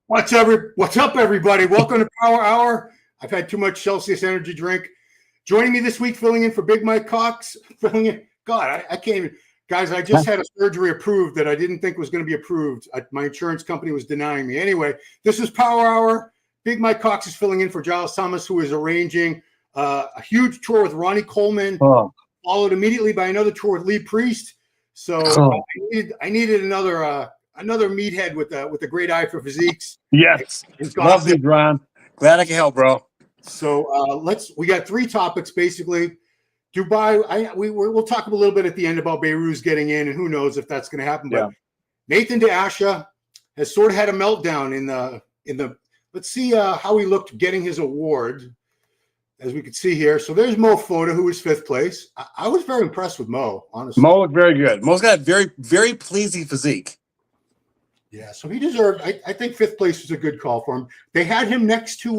What's up, everybody? Welcome to Power Hour. I've had too much Celsius energy drink. Joining me this week, filling in for Big Mike Cox. God, I can't even. Guys, I just had a surgery approved that I didn't think was going to be approved. My insurance company was denying me. Anyway, this is Power Hour. Big Mike Cox is filling in for Giles Thomas, who is arranging a huge tour with Ronnie Coleman, followed immediately by another tour with Lee Priest. So I needed another meathead with a great eye for physiques. Yes, love you, Ron. Glad I can help, bro. So we got three topics basically. Dubai. We'll talk a little bit at the end about Beirut getting in, and who knows if that's going to happen. But Nathan De Asha has sort of had a meltdown in the. Let's see how he looked getting his award, as we can see here. So there's Mo Foda, who was fifth place. I was very impressed with Mo, honestly. Mo was very good. Mo's got a very, very pleasing physique. Yeah, so he deserved. I think fifth place was a good call for him. They had him next to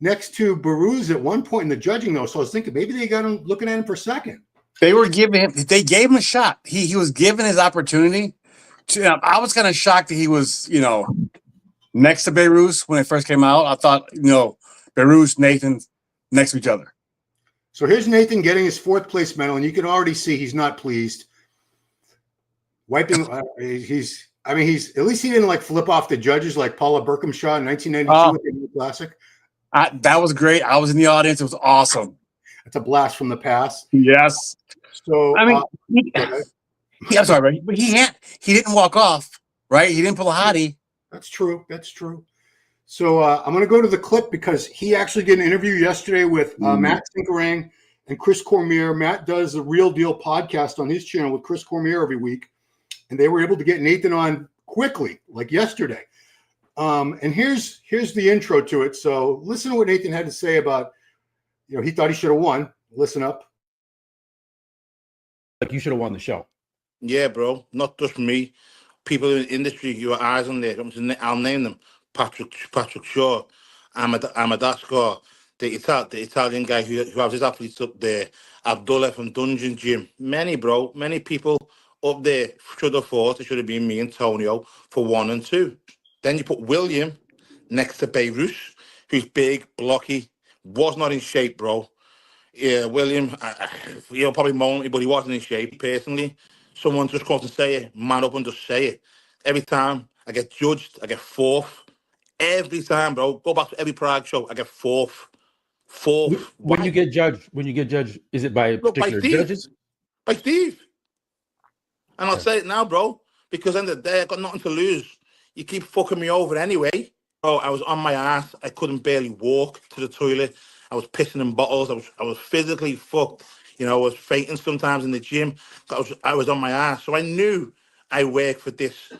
Baruz at one point in the judging, though. So I was thinking maybe they got him looking at him for second. They gave him a shot. He was given his opportunity. I was kind of shocked that he was, next to Beirut when it first came out. I thought, Beirut, Nathan next to each other. So here's Nathan getting his fourth place medal, and you can already see he's not pleased. Wiping, he's at least he didn't flip off the judges like Paula Birkhamshaw in 1992 with the New Classic. That was great. I was in the audience. It was awesome. It's a blast from the past. Yes. So I'm sorry, but he didn't walk off, right? He didn't pull a hottie. That's true. So I'm going to go to the clip because he actually did an interview yesterday with Matt Sinkerang and Chris Cormier. Matt does the Real Deal podcast on his channel with Chris Cormier every week, and they were able to get Nathan on quickly, like yesterday. And here's the intro to it. So listen to what Nathan had to say about, he thought he should have won. Listen up. Like you should have won the show. Yeah, bro. Not just me. People in the industry, you have eyes on there. I'll name them. Patrick Shaw, Amadasco, the Italian guy who has his athletes up there, Abdullah from Dungeon Gym. Many people up there should have thought it should have been me and Tonio for 1 and 2. Then you put William next to Beirut, who's big, blocky, was not in shape, bro. Yeah, William, he'll probably moan, but he wasn't in shape, personally. Someone just comes and say it, man up and just say it. Every time I get judged, I get fourth. Every time, bro. Go back to every Prague show, I get fourth. When you get judged, is it by particular judges? By Steve. And I'll say it now, bro, because end of the day, I got nothing to lose. You keep fucking me over anyway. Oh, I was on my ass. I couldn't barely walk to the toilet. I was pissing in bottles. I was physically fucked. I was fainting sometimes in the gym. I was on my ass. So I knew I worked for this.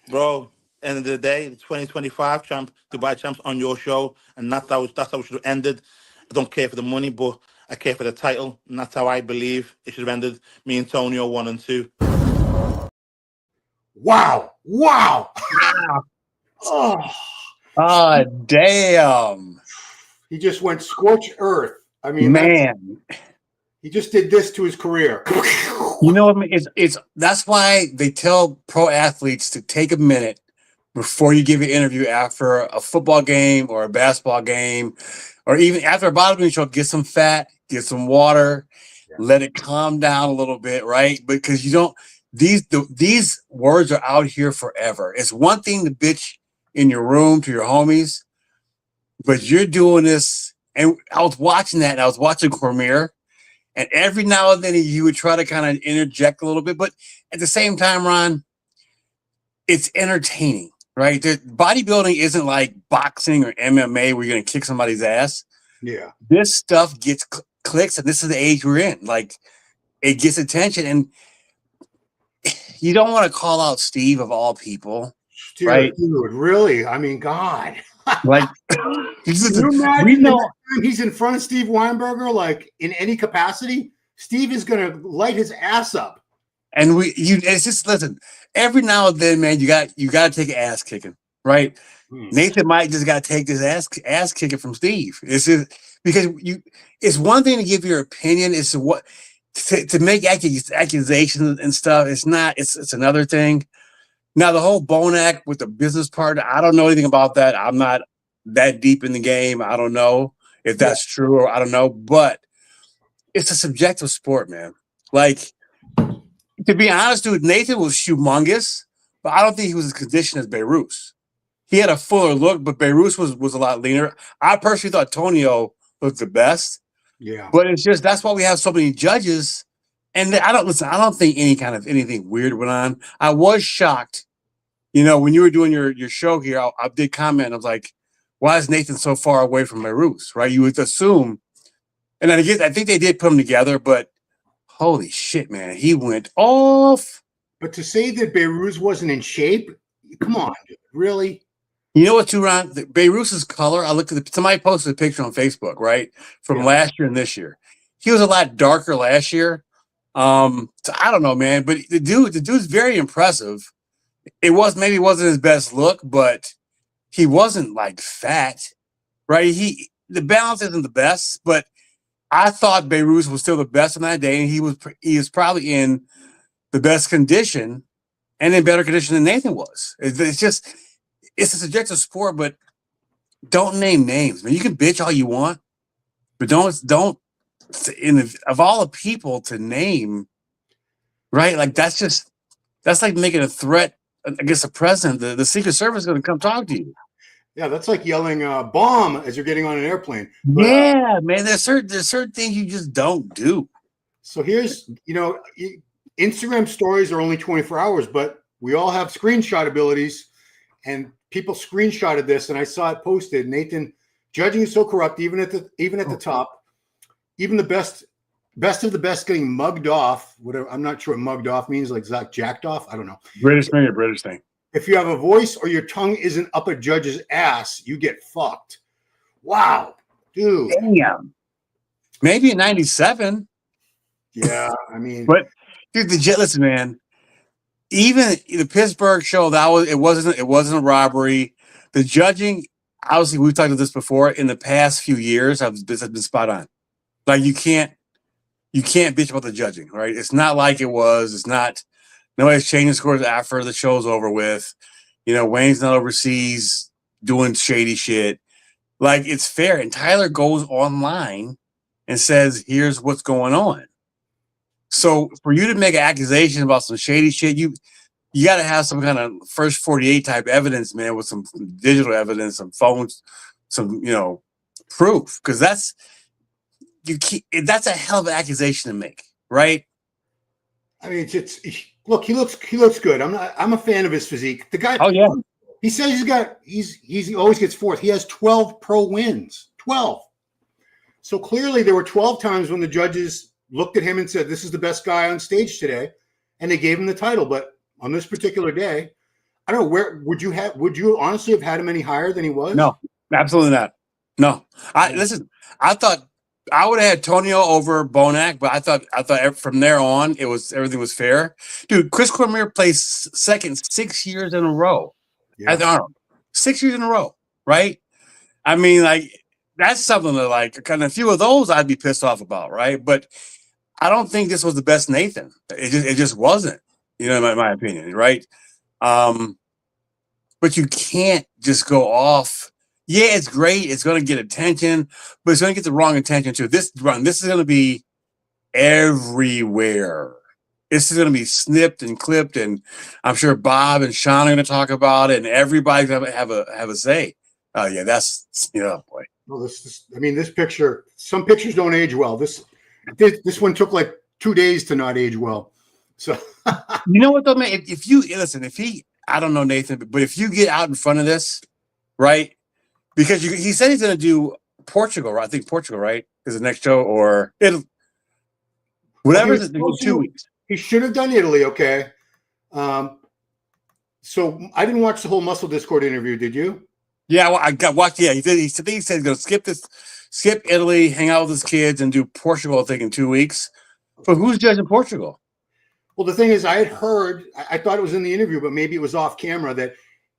Bro, end of the day, the 2025 champ, Dubai champs on your show. And that's how it should have ended. I don't care for the money, but I care for the title. And that's how I believe it should have ended. Me and Tonio 1 and 2. Wow. Damn. He just went scorched earth. I mean, man, he just did this to his career. You know what I mean? It's that's why they tell pro athletes to take a minute before you give an interview after a football game or a basketball game, or even after a bodybuilding show. Get some fat, get some water, let it calm down a little bit, right? Because you don't. These words are out here forever. It's one thing to bitch in your room to your homies, but you're doing this. And I was watching that, and I was watching Cormier, and every now and then he would try to kind of interject a little bit, but at the same time, Ron, it's entertaining, right? Bodybuilding isn't like boxing or MMA where you're going to kick somebody's ass. Yeah. This stuff gets clicks, and this is the age we're in. Like, it gets attention, and you don't want to call out Steve of all people, right? Dude, really? I mean, God. Like, we know he's in front of Steve Weinberger, like in any capacity. Steve is going to light his ass up. And it's just, listen, every now and then, man, you got to take an ass kicking, right? Nathan might just got to take this ass kicking from Steve. It's just because it's one thing to give your opinion. It's to make accusations and stuff. It's not. It's another thing. Now, the whole Bonac with the business part, I don't know anything about that. I'm not that deep in the game. I don't know if that's true or I don't know, but it's a subjective sport, man. Like, to be honest, dude, Nathan was humongous, but I don't think he was as conditioned as Beirut. He had a fuller look, but Beirut was a lot leaner. I personally thought Tonio looked the best. Yeah. But it's just that's why we have so many judges. And I don't think anything weird went on. I was shocked, when you were doing your show here. I did comment. I was like, why is Nathan so far away from Beirut? Right? You would assume, and I think they did put them together, but holy shit, man, he went off. But to say that Beirut wasn't in shape, come on, dude, really? You know what, too, Ron? Beirut's color. I looked at somebody posted a picture on Facebook, right, from last year and this year. He was a lot darker last year. So I don't know, man, but the dude's very impressive. Maybe wasn't his best look, but he wasn't like fat, right? The balance isn't the best, but I thought Beirut was still the best on that day, and he was probably in the best condition and in better condition than Nathan was. It's a subjective sport, but don't name names, man. You can bitch all you want, but don't. Of all the people to name, right? Like that's like making a threat against the president. The Secret Service is going to come talk to you. Yeah, that's like yelling "bomb" as you're getting on an airplane. But, man. There's certain things you just don't do. So here's, Instagram stories are only 24 hours, but we all have screenshot abilities, and people screenshotted this, and I saw it posted. Nathan, judging is so corrupt, even at the top. Even the best of the best getting mugged off. Whatever, I'm not sure what mugged off means. Like Zach jacked off. I don't know. British thing. If you have a voice or your tongue isn't up a judge's ass, you get fucked. Wow, dude. Damn. Maybe in '97. Yeah, I mean, but dude, listen, man. Even the Pittsburgh show, it wasn't a robbery. The judging, obviously, we've talked about this before. In the past few years, has been spot on. Like you can't bitch about the judging, right? It's not like it was. It's not. Nobody's changing scores after the show's over with. Wayne's not overseas doing shady shit. Like it's fair. And Tyler goes online and says, "Here's what's going on." So for you to make an accusation about some shady shit, you got to have some kind of first 48 type evidence, man, with some digital evidence, some phones, some proof, because that's a hell of an accusation to make, right? I mean, look, he looks good. I'm a fan of his physique. The guy, oh yeah, he says he always gets fourth. He has 12 pro wins, 12. So clearly there were 12 times when the judges looked at him and said, "This is the best guy on stage today," and they gave him the title. But on this particular day, I don't know, would you honestly have had him any higher than he was? No, absolutely not. No, I thought I would have had Tonio over Bonac, but I thought from there on everything was fair. Dude, Chris Cormier placed second 6 years in a row at Arnold. 6 years in a row, right? I mean, like that's something that like kind of a few of those I'd be pissed off about, right? But I don't think this was the best Nathan. It just wasn't, in my opinion, right? But you can't just go off. Yeah, it's great. It's going to get attention, but it's going to get the wrong attention too. This is going to be everywhere. This is going to be snipped and clipped, and I'm sure Bob and Sean are going to talk about it, and everybody's going to have a say. Oh yeah, that's boy. Well, this picture. Some pictures don't age well. This one took like 2 days to not age well. So you know what though, man? I don't know Nathan, but if you get out in front of this, right? Because he said he's going to do Portugal, right? I think Portugal, right, is the next show, or Italy. Whatever. 2 weeks. He should have done Italy, okay? So I didn't watch the whole Muscle Discord interview. Did you? Yeah, well, I got watched. Yeah, he said he's going to skip Italy, hang out with his kids, and do Portugal, I think, in 2 weeks. But who's judging Portugal? Well, the thing is, I had heard, I thought it was in the interview, but maybe it was off camera, that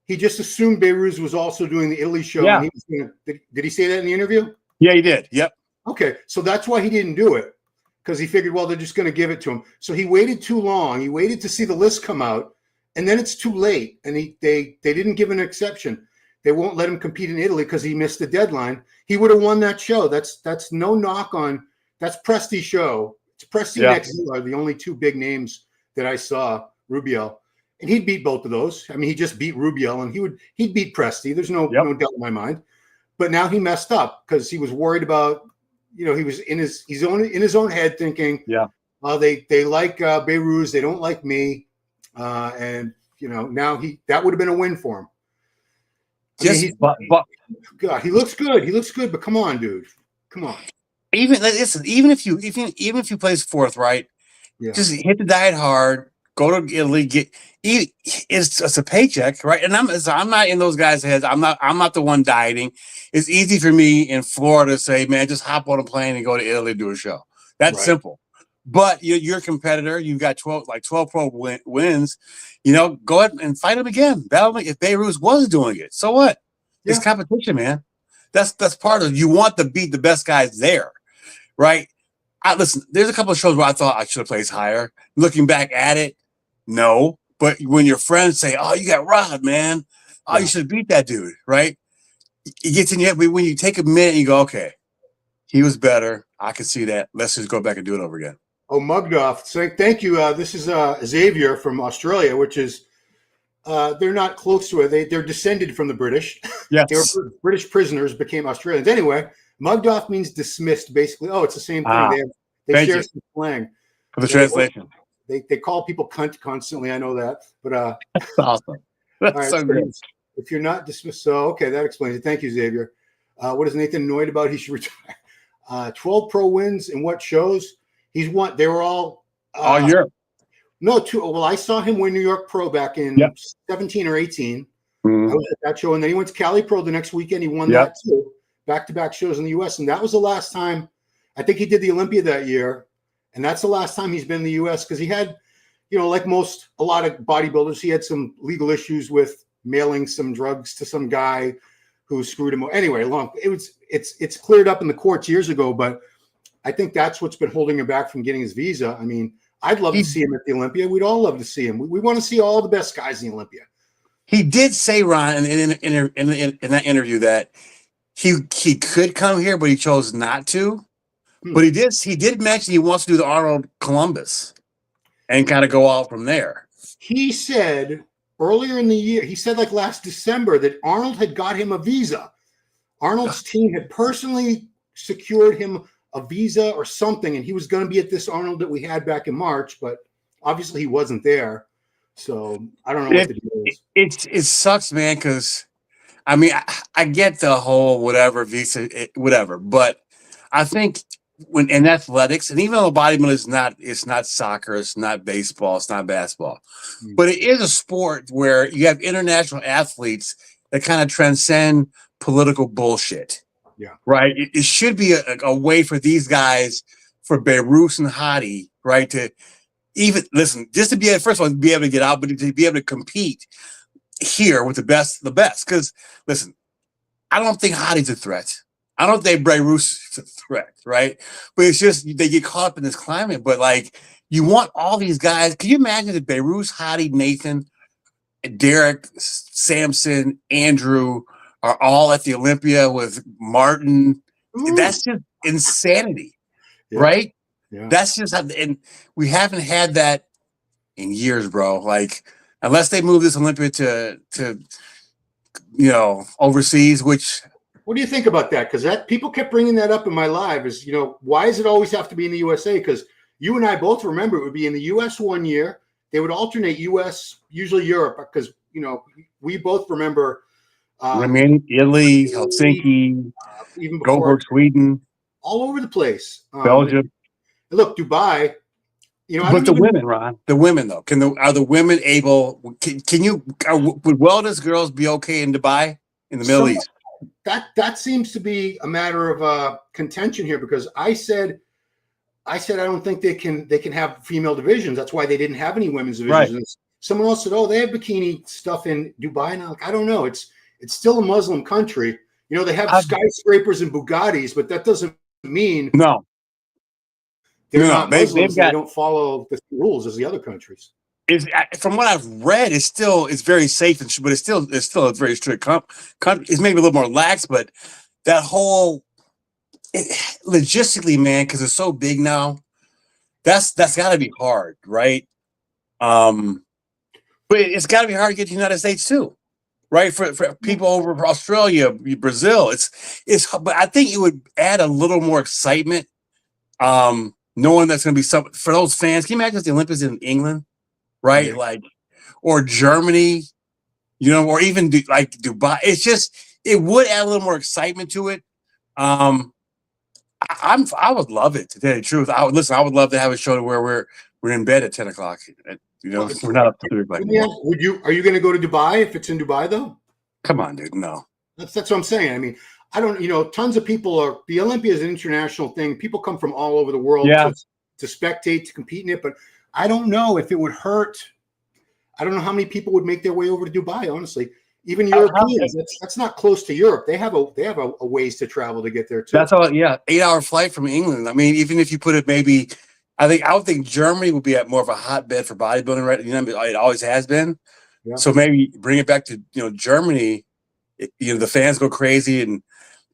he just assumed Beirut was also doing the Italy show. Yeah. And he was did he say that in the interview? Yeah, he did. Yep. Okay, so that's why he didn't do it, because he figured, well, they're just going to give it to him. So he waited too long. He waited to see the list come out, and then it's too late, and they didn't give an exception. They won't let him compete in Italy because he missed the deadline. He would have won that show. That's no knock on that's Presti's show. It's Presti and Neckzilla are the only two big names that I saw. Rubiel, and he'd beat both of those. I mean, he just beat Rubiel, and he'd beat Presti. There's no doubt in my mind. But now he messed up because he was worried about, he was in his own head thinking, they like Beirut, they don't like me, and now that would have been a win for him. God, he looks good. He looks good, but come on, dude, come on. Even if you place fourth, right? Yeah. Just hit the diet hard. Go to Italy. It's a paycheck, right? And I'm not in those guys' heads. I'm not the one dieting. It's easy for me in Florida to say, man, just hop on a plane and go to Italy to do a show. That's simple. But you're a competitor. You've got 12 pro wins. Go ahead and fight them again. Battle if Beirut was doing it. So what? Yeah. It's competition, man. That's part of it. You want to beat the best guys there, right? Listen, there's a couple of shows where I thought I should have placed higher. Looking back at it, no. But when your friends say, "Oh, you got robbed, man. Oh, you should have beat that dude," right? It gets in your head. When you take a minute and you go, "Okay, he was better. I can see that. Let's just go back and do it over again." Oh, mugged off. Saying thank you. This is Xavier from Australia, which is they're not close to it. They're descended from the British. Yes. They were British prisoners, became Australians. Anyway, mugged off means dismissed, basically. Oh, it's the same thing. They share some slang. For the translation. They call people cunt constantly. I know that. But that's awesome. That's right, so good. If you're not dismissed, so okay, that explains it. Thank you, Xavier. What is Nathan annoyed about? He should retire. 12 pro wins in what shows? He's won. They were all Europe. No, two. Well, I saw him win New York Pro back in 17 or 18. I was at that show, and then he went to Cali Pro the next weekend. He won that too. Back-to-back shows in the U.S., and that was the last time. I think he did the Olympia that year, and that's the last time he's been in the U.S. because he had, like a lot of bodybuilders, he had some legal issues with mailing some drugs to some guy who screwed him. Anyway, it's cleared up in the courts years ago, but I think that's what's been holding him back from getting his visa. I mean, I'd love to see him at the Olympia. We'd all love to see him. We want to see all the best guys in the Olympia. He did say, Ron, in that interview that he could come here, but he chose not to. But he did mention he wants to do the Arnold Columbus and kind of go out from there. He said earlier in the year, like last December, that Arnold had got him a visa. Arnold's team had personally secured him a visa or something, and he was going to be at this Arnold that we had back in March, but obviously he wasn't there. So I don't know what to do. It sucks, man, because I mean I get the whole whatever visa, whatever, but I think when in athletics, and even though bodybuilding it's not soccer, it's not baseball, it's not basketball, but it is a sport where you have international athletes that kind of transcend political bullshit. Yeah. Right. It should be a way for these guys, for Beirut and Hadi, right, to even listen, just to be able, first of all, be able to get out, but to be able to compete here with the best. Because listen, I don't think Hadi's a threat. I don't think Beirut's a threat, right? But it's just they get caught up in this climate. But like, you want all these guys. Can you imagine that Beirut, Hadi, Nathan, Derek, Samson, Andrew are all at the Olympia with Martin? Ooh. That's just insanity, right? Yeah. That's just how, and we haven't had that in years, bro. Like, unless they move this Olympia to overseas, which. What do you think about that? Because that people kept bringing that up in my live. Is why does it always have to be in the USA? Because you and I both remember it would be in the US one year. They would alternate US, usually Europe, because we both remember. Italy, Helsinki, even Gothenburg, Sweden, all over the place. Belgium. Look, Dubai. But the women, Ron, the women though, are the women able? Would wellness girls be okay in Dubai, in the Middle East? That seems to be a matter of contention here, because I said I don't think they can have female divisions. That's why they didn't have any women's divisions. Right. Someone else said, "Oh, they have bikini stuff in Dubai." And I'm like, I don't know. It's still a Muslim country. They have skyscrapers and Bugattis, but that doesn't mean no. They're not Muslims. They don't follow the rules as the other countries. is from what I've read, it's very safe, but it's still a very strict it's maybe a little more lax, but that whole logistically, man, because it's so big now, that's got to be hard, right? But it's got to be hard to get to the United States too, right? For people over Australia, Brazil, it's. But I think it would add a little more excitement, knowing that's going to be some for those fans. Can you imagine if the Olympics in England, right? Yeah. Like, or Germany, or even like Dubai. It's just it would add a little more excitement to it. I would love it, to tell you the truth. I would love to have a show to where we're in bed at 10 o'clock. We're not up to 3 o'clock. Yeah. Are you going to go to Dubai if it's in Dubai though? Come on, dude. No. That's what I'm saying. I mean, I don't. Tons of people the Olympia is an international thing. People come from all over the world to spectate, to compete in it. But I don't know if it would hurt. I don't know how many people would make their way over to Dubai. Honestly, even Europeans. That's not close to Europe. They have a ways to travel to get there too. That's all. Yeah, 8-hour flight from England. I mean, even if you put it maybe. I would think Germany would be at more of a hotbed for bodybuilding, right? It always has been. Yeah. So maybe bring it back to Germany. The fans go crazy,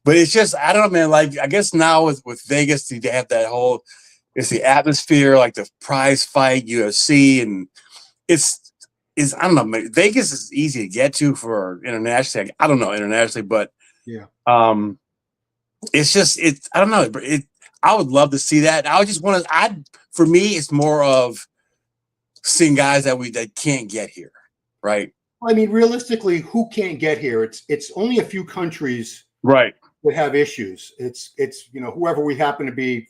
but it's just I don't know, man. Like I guess now with Vegas, they have that whole it's the atmosphere, like the prize fight, UFC, and it's I don't know. Man, Vegas is easy to get to for internationally. I don't know internationally, but yeah, it's just I don't know. I would love to see that. I would just want to. For me, it's more of seeing guys that can't get here, right? I mean, realistically, who can't get here? It's only a few countries, right, that have issues. It's whoever we happen to be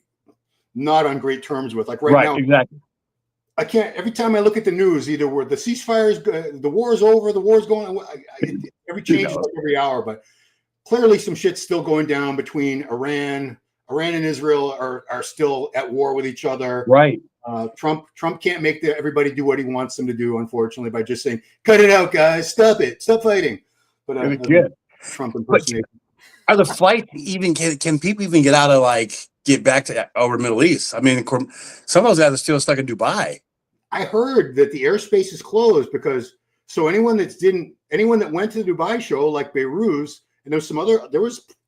not on great terms with. Like right now, exactly. I can't. Every time I look at the news, either where the ceasefire's, the war's over, the war's going. Every change is like every hour, but clearly some shit's still going down between Iran and Israel are still at war with each other. Right. Trump can't make everybody do what he wants them to do, unfortunately, by just saying, "Cut it out, guys. Stop it. Stop fighting." But Trump impersonation. Are the flights even can people even get out of get back to over Middle East? I mean, some of those guys are still stuck in Dubai. I heard that the airspace is closed because anyone that went to the Dubai show, like Beirut, and there's some other.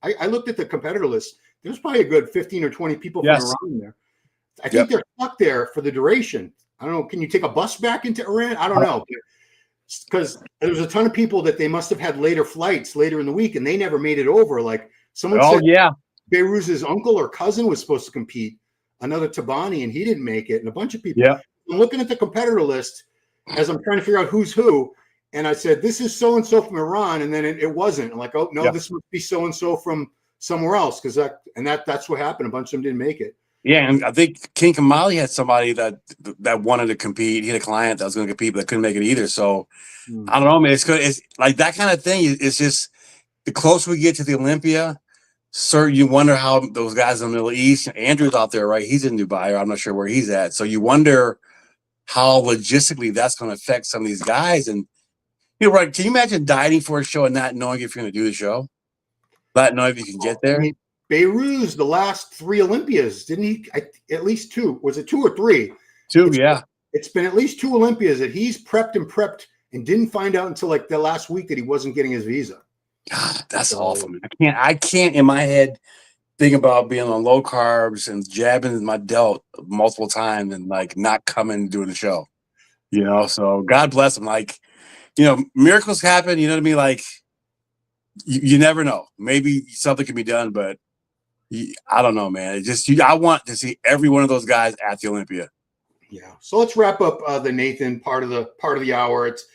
I looked at the competitor list. There's probably a good 15 or 20 people from Iran there. I think they're stuck there for the duration. I don't know. Can you take a bus back into Iran? I don't know. Because there was a ton of people that they must have had later flights later in the week, and they never made it over. Like someone said, Beirut's uncle or cousin was supposed to compete, another Tabani, and he didn't make it, and a bunch of people. Yeah. I'm looking at the competitor list as I'm trying to figure out who's who, and I said, this is so-and-so from Iran, and then it wasn't. I'm like, oh, no, this must be so-and-so from somewhere else, because that's what happened. A bunch of them didn't make it. Yeah, and I think King Kamali had somebody that wanted to compete. He had a client that was going to compete, but couldn't make it either. So I don't know, man. It's good. It's like that kind of thing. It's just the closer we get to the Olympia, sir, you wonder how those guys in the Middle East. Andrew's out there, right? He's in Dubai, or I'm not sure where he's at. So you wonder how logistically that's going to affect some of these guys. And right? Can you imagine dieting for a show and not knowing if you're going to do the show, not knowing if you can get there? I mean, Beirut's the last 3 Olympias, didn't he? At least 2. Was it 2 or 3? 2, It's been at least 2 Olympias that he's prepped and didn't find out until the last week that he wasn't getting his visa. God, that's awful, man. I can't in my head think about being on low carbs and jabbing my delt multiple times and not coming and doing the show. So God bless him. Miracles happen, you know what I mean? You never know. Maybe something can be done, but I don't know, man. It's just I want to see every one of those guys at the Olympia. Yeah. So let's wrap up the Nathan part of the hour. It's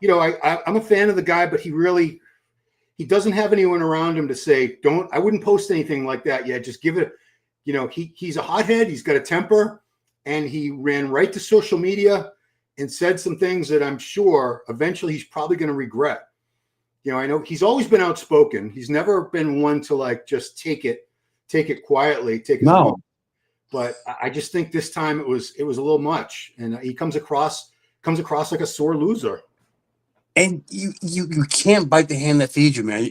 I'm a fan of the guy, but he doesn't have anyone around him to say, I wouldn't post anything like that yet. Just give it, he's a hothead. He's got a temper, and he ran right to social media and said some things that I'm sure eventually he's probably going to regret. I know he's always been outspoken. He's never been one to just take it quietly, no. But I just think this time it was a little much, and he comes across like a sore loser. And you can't bite the hand that feeds you, man.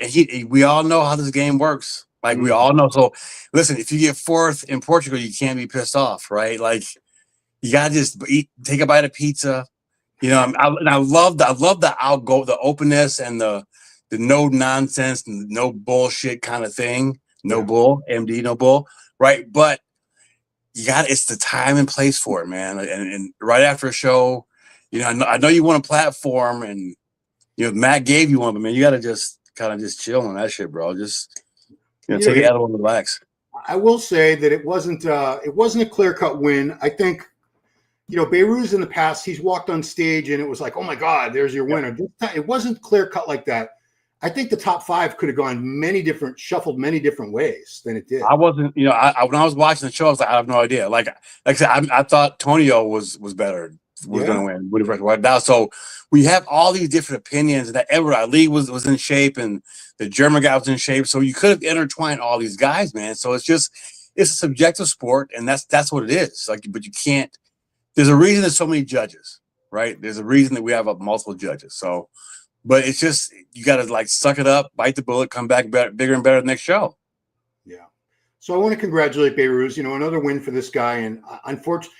We all know how this game works. We all know. So listen, if you get 4th in Portugal, you can't be pissed off, right? You gotta just take a bite of pizza, You know, I love the openness and the no nonsense and no bullshit kind of thing. No bull, MD, no bull, right? But it's the time and place for it, man. And right after a show, you know, I know you want a platform, and you know Matt gave you one, but man, you got to just kind of just chill on that shit, bro. Just take it out and relax. I will say that it wasn't a clear-cut win. I think, you know, Beirut's in the past, he's walked on stage and it was like, oh my God, there's your winner. This time, it wasn't clear-cut like that. I think the top five could have gone shuffled many different ways than it did. I wasn't, you know, when I was watching the show, I was like, I have no idea. Like I said, I thought Tonio was better, was going to win. Right now, so we have all these different opinions. And that Edward Ali was in shape, and the German guy was in shape. So you could have intertwined all these guys, man. So it's a subjective sport, and that's what it is. Like, but you can't. There's a reason there's so many judges, right? There's a reason that we have multiple judges. So. But it's just, you got to like suck it up, bite the bullet, come back bigger and better the next show. Yeah. So I want to congratulate Beirut. You know, another win for this guy. And unfortunately,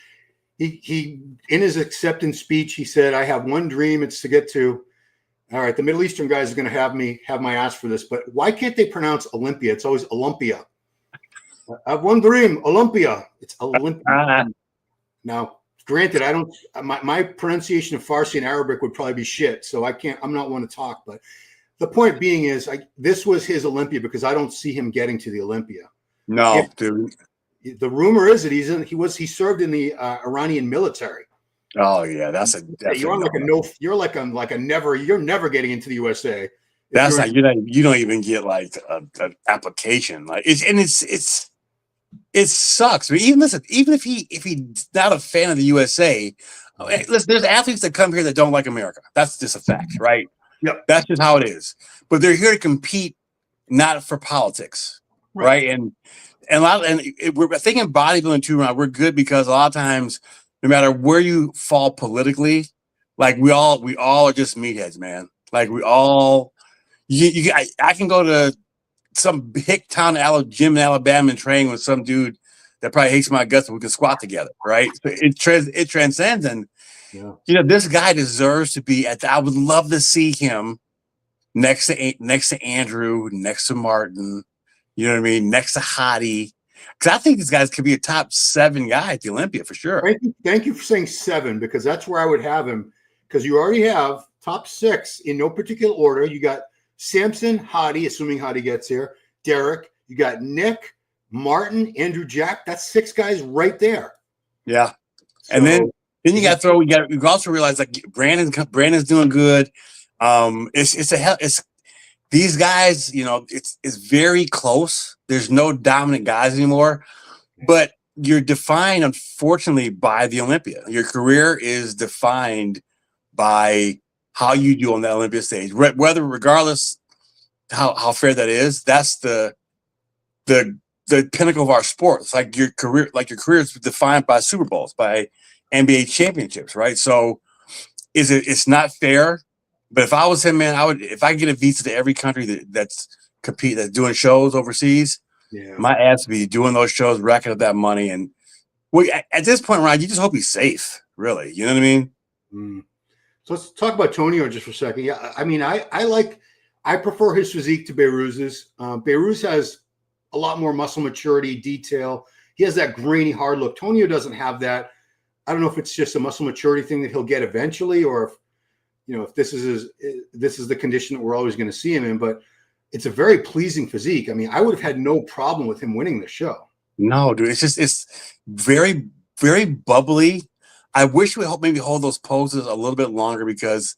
he in his acceptance speech, he said, I have one dream. It's to get to, all right, the Middle Eastern guys are going to have my ass for this. But why can't they pronounce Olympia? It's always Olympia. I have one dream, Olympia. It's Olympia. Now, granted, I don't. My pronunciation of Farsi and Arabic would probably be shit, so I'm not one to talk. But the point being is, this was his Olympia because I don't see him getting to the Olympia. No, dude. The rumor is that he served in the Iranian military. Oh yeah, you're never getting into the USA. That's like you don't even get like an application. Like it sucks. I mean, even if he's not a fan of the USA, listen, there's athletes that come here that don't like America. That's just a fact, right? Yep. That's just how it is. But they're here to compete, not for politics, right? And we're thinking bodybuilding too. Ron, we're good because a lot of times, no matter where you fall politically, like we all are just meatheads, man. Like we all, I can go to some hick town gym in Alabama and train with some dude that probably hates my guts, and we can squat together, right? So it transcends, and you know this guy deserves to be at. I would love to see him next to Andrew, next to Martin. You know what I mean? Next to Hottie, because I think these guys could be a top 7 guy at the Olympia for sure. Thank you for saying 7 because that's where I would have him. Because you already have top 6 in no particular order. You got Samson, Hottie, assuming Hottie gets here, Derek, you got Nick, Martin, Andrew Jack. That's 6 guys right there. Yeah. So, and then you got to throw, you also realize like Brandon's doing good. It's these guys, you know, it's very close. There's no dominant guys anymore, but you're defined, unfortunately, by the Olympia. Your career is defined by how you do on that Olympia stage, regardless how fair that is. That's the pinnacle of our sport. It's like your career is defined by Super Bowls, by NBA championships, right? So it's not fair. But if I was him, man, if I get a visa to every country that's doing shows overseas, my ass would be doing those shows, racking up that money. And at this point, Ryan, you just hope he's safe, really. You know what I mean? Mm. So let's talk about Tonio just for a second. Yeah, I mean, I prefer his physique to Beirut's. Beirut has a lot more muscle maturity, detail. He has that grainy, hard look. Tonio doesn't have that. I don't know if it's just a muscle maturity thing that he'll get eventually, or if this is the condition that we're always going to see him in. But it's a very pleasing physique. I mean, I would have had no problem with him winning the show. No, dude, it's very, very bubbly. I wish we maybe hold those poses a little bit longer because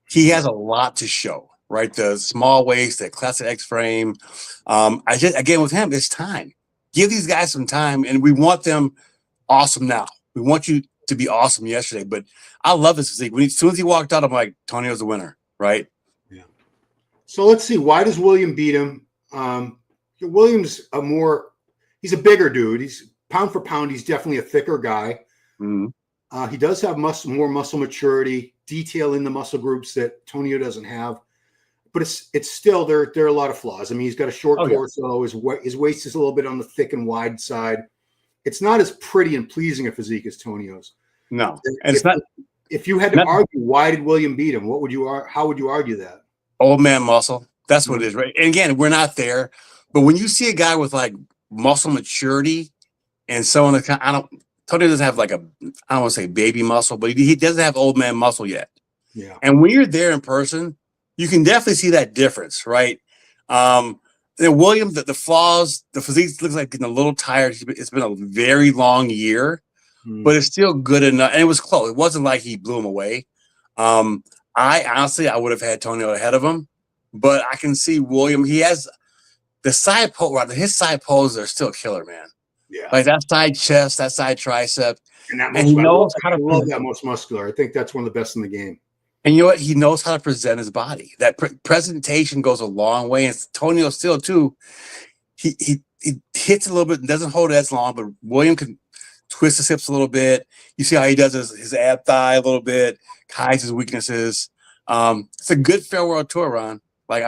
he has a lot to show, right? The small waist, the classic X frame. Again, with him, it's time. Give these guys some time, and we want them awesome now. We want you to be awesome yesterday, but I love this physique. As soon as he walked out, I'm like, Tonio's the winner, right? Yeah. So let's see. Why does William beat him? William's he's a bigger dude. He's pound for pound. He's definitely a thicker guy. Mm-hmm. He does have more muscle maturity, detail in the muscle groups that Tonio doesn't have, but it's still there are a lot of flaws. I mean, he's got a short torso. Yeah. His waist is a little bit on the thick and wide side. It's not as pretty and pleasing a physique as Tonio's. No, and it's not. if you had to argue, why did William beat him? How would you argue that? Old man muscle. That's what it is, right? And again, we're not there, but when you see a guy with like muscle maturity and someone that Tony doesn't have like I don't want to say baby muscle, but he doesn't have old man muscle yet. Yeah. And when you're there in person, you can definitely see that difference, right? William, the flaws, the physique looks like getting a little tired. It's been a very long year, but it's still good enough. And it was close. It wasn't like he blew him away. I honestly would have had Tonio ahead of him, but I can see William. He has the side pose. His side poses are still killer, man. Yeah, like that side chest, that side tricep, and he knows how to. I love that most muscular. I think that's one of the best in the game. And you know what? He knows how to present his body. That presentation goes a long way. And Tonio still too. He hits a little bit and doesn't hold it as long, but William can twist his hips a little bit. You see how he does his ab thigh a little bit, hides his weaknesses. It's a good farewell tour, Ron. Like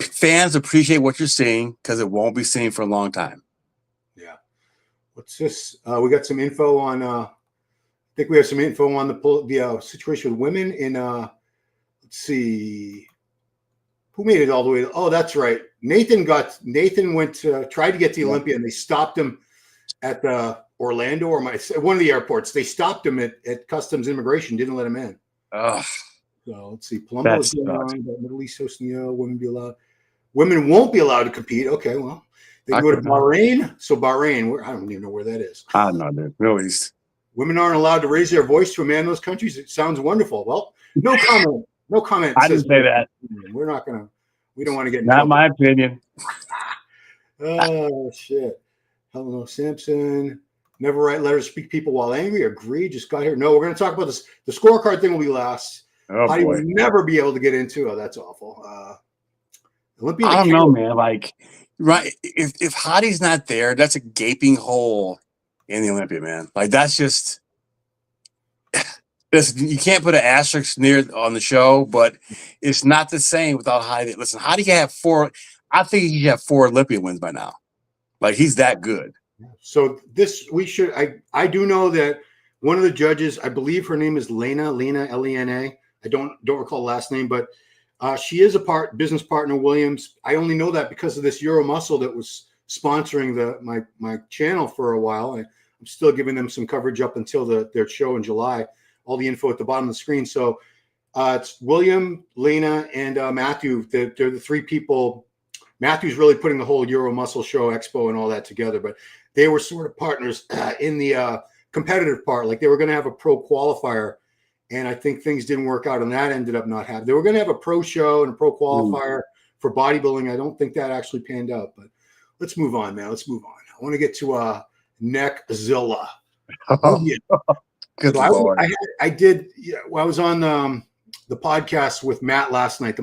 fans appreciate what you're seeing because it won't be seen for a long time. Yeah. What's this? We got some info on. I think we have some info on the situation with women in. Let's see. Who made it all the way? Oh, that's right. Nathan went to tried to get to Olympia and they stopped him at Orlando or one of the airports. They stopped him at Customs Immigration, didn't let him in. Oh. So let's see. Palumbo is going on, but Middle East hosting women be allowed. Women won't be allowed to compete. Okay, well, they go to Bahrain. So Bahrain, I don't even know where that is. I don't know, dude. Middle East. Women aren't allowed to raise their voice to a man in those countries. It sounds wonderful. Well, no comment. No comment. I didn't say that. We're not gonna. We don't want to get. Not my opinion. Oh shit! Hello, Samson. Never write letters, speak people while angry. Agree. Just got here. No, we're going to talk about this. The scorecard thing will be last. Oh, Hadi will never be able to get into. Oh, that's awful. Olympia. I don't know, man. Like, right? If Hadi's not there, that's a gaping hole in the Olympia, man. Like that's just. Listen, you can't put an asterisk near on the show, but it's not the same without Hadi. Listen, Hadi can have 4. I think he should have 4 Olympia wins by now. Like he's that good. So I do know that one of the judges, I believe her name is Lena, Lena. I don't recall the last name, but she is a business partner Williams. I only know that because of this Euro Muscle that was sponsoring my channel for a while. I'm still giving them some coverage up until their show in July. All the info at the bottom of the screen. So it's William, Lena, and Matthew. They're the 3 people. Matthew's really putting the whole Euro Muscle Show Expo and all that together, but they were sort of partners in the competitive part. Like they were going to have a pro qualifier, and I think things didn't work out, and that ended up not happening. They were going to have a pro show and a pro qualifier for bodybuilding. I don't think that actually panned out, but let's move on, man. Let's move on. I want to get to Neckzilla. Oh, yeah. Good Lord. I did. I was on the podcast with Matt last night.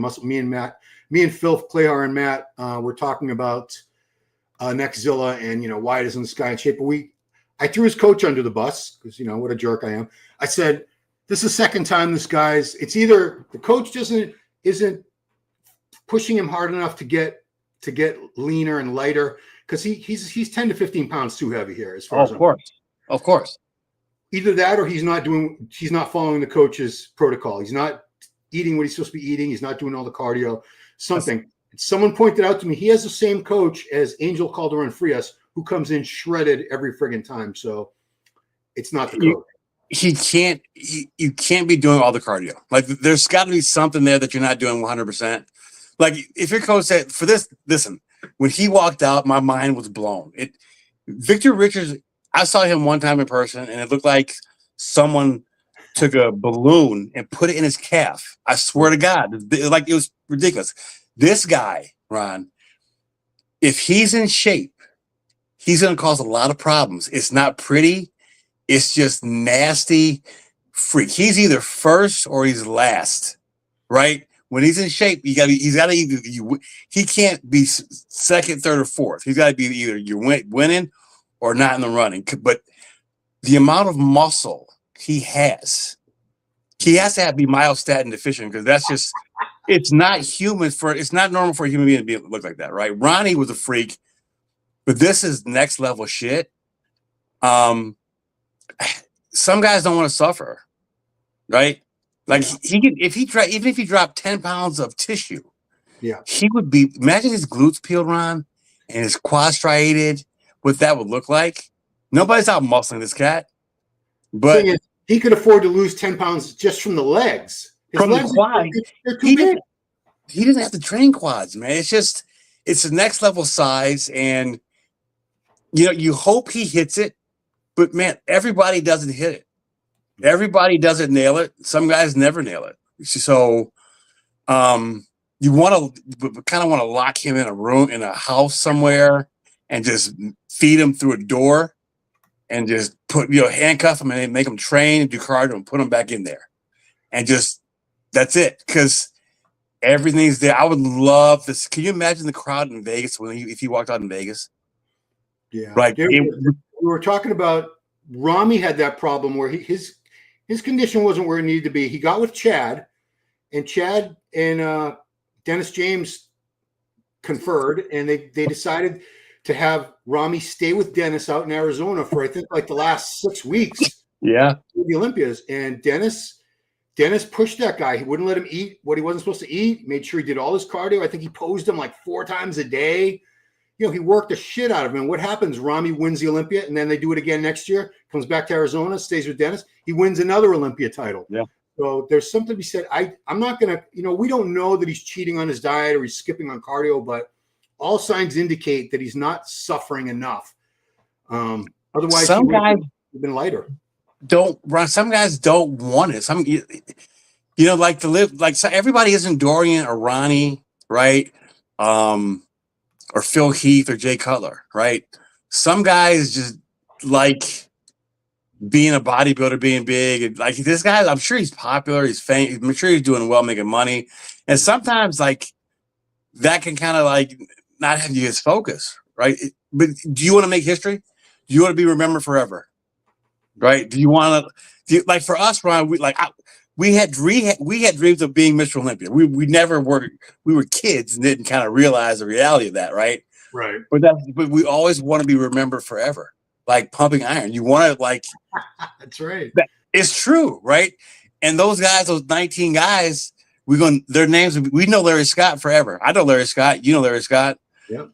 Me and Phil Clayhar and Matt were talking about Neckzilla and why isn't this guy in shape? But I threw his coach under the bus because what a jerk I am. I said this is the second time this guy's. It's either the coach isn't pushing him hard enough to get leaner and lighter because he's 10 to 15 pounds too heavy here. As far as of course. Either that or he's not following the coach's protocol. He's not eating what he's supposed to be eating. He's not doing all the cardio. Something. Someone pointed out to me he has the same coach as Angel Calderon Frias, who comes in shredded every friggin' time. So it's not the coach. You can't be doing all the cardio. Like there's got to be something there that you're not doing 100%. Like if your coach said for this, listen, when he walked out, my mind was blown. Victor Richards, I saw him one time in person, and it looked like someone took a balloon and put it in his calf. I swear to God, it was ridiculous. This guy, Ron, if he's in shape, he's going to cause a lot of problems. It's not pretty. It's just nasty freak. He's either first or he's last, right? When he's in shape, he can't be second, third, or fourth. He's got to be either you're winning or not in the running. But the amount of muscle he has to be myostatin deficient because that's just it's not normal for a human being to look like that, right? Ronnie was a freak, but this is next level shit. Some guys don't want to suffer. right? Like he could, even if he dropped 10 pounds of tissue, he would be. Imagine his glutes peeled, Ron, and his quads striated. What that would look like. Nobody's out muscling this cat, but thing is, he could afford to lose 10 pounds just from the legs. His from legs the quad, they're too big. He doesn't have to train quads, man. It's the next level size, and you hope he hits it, but man, everybody doesn't hit it. Everybody doesn't nail it. Some guys never nail it. So, you kind of want to lock him in a room, in a house somewhere, and just feed him through a door, and just handcuff him and make him train and do cardio and put him back in there, and just that's it. Because everything's there. I would love this. Can you imagine the crowd in Vegas if he walked out in Vegas? Yeah, like we were talking about. Rami had that problem where his condition wasn't where it needed to be. He got with Chad, and Chad and Dennis James conferred, and they decided to have Rami stay with Dennis out in Arizona for I think like the last 6 weeks. Yeah, the Olympias, and Dennis pushed that guy. He wouldn't let him eat what he wasn't supposed to eat. Made sure he did all his cardio. I think he posed him like 4 times a day. He worked the shit out of him. And what happens? Rami wins the Olympia, and then they do it again next year. Comes back to Arizona, stays with Dennis. He wins another Olympia title. Yeah. So there's something to be said. I'm not going to, we don't know that he's cheating on his diet or he's skipping on cardio, but all signs indicate that he's not suffering enough. Otherwise, some guys have been lighter. Some guys don't want it. Some, like to live, like so everybody isn't Dorian or Ronnie, right? Or Phil Heath or Jay Cutler, right? Some guys just like being a bodybuilder, being big. And like this guy, I'm sure he's popular. He's famous. I'm sure he's doing well, making money. And sometimes like that can kind of like not have you his focus, right? But do you want to make history? Do you want to be remembered forever? Right? Do you want to like for us, Ron? We had dreams of being Mr. Olympia. We never were. We were kids and didn't kind of realize the reality of that, right? Right. But we always want to be remembered forever, like pumping iron. You want to like. That's right. It's true, right? And those guys, those 19 guys, their names. We know Larry Scott forever. I know Larry Scott. You know Larry Scott. Yep.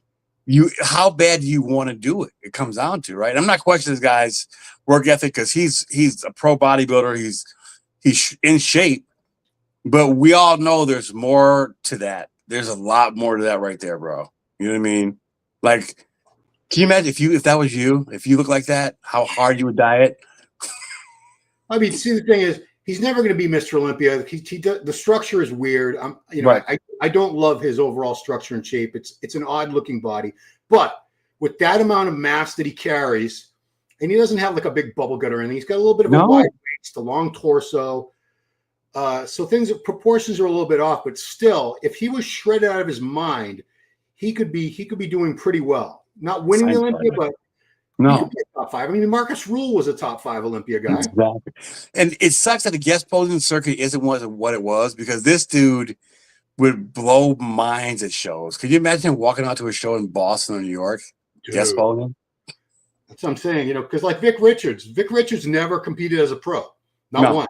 How bad do you want to do it? It comes down to, right? I'm not questioning this guy's work ethic because he's a pro bodybuilder. He's in shape, but we all know there's more to that. There's a lot more to that right there, bro. You know what I mean? Like, can you imagine if that was you, if you look like that, how hard you would diet? I mean, see, the thing is, he's never going to be Mr. Olympia. The structure is weird. Right. I don't love his overall structure and shape. It's an odd looking body, but with that amount of mass that he carries, and he doesn't have like a big bubble gut or anything. He's got a little bit of a wide waist, a long torso. So proportions are a little bit off, but still, if he was shredded out of his mind, he could be doing pretty well. Not winning the Olympia, but he could be a top 5. I mean, Marcus Rule was a top 5 Olympia guy. Exactly. And it sucks that the guest posing circuit isn't what it was, because this dude would blow minds at shows. Could you imagine him walking out to a show in Boston or New York? Guest posing? That's what I'm saying, because like Vic Richards never competed as a pro, not one,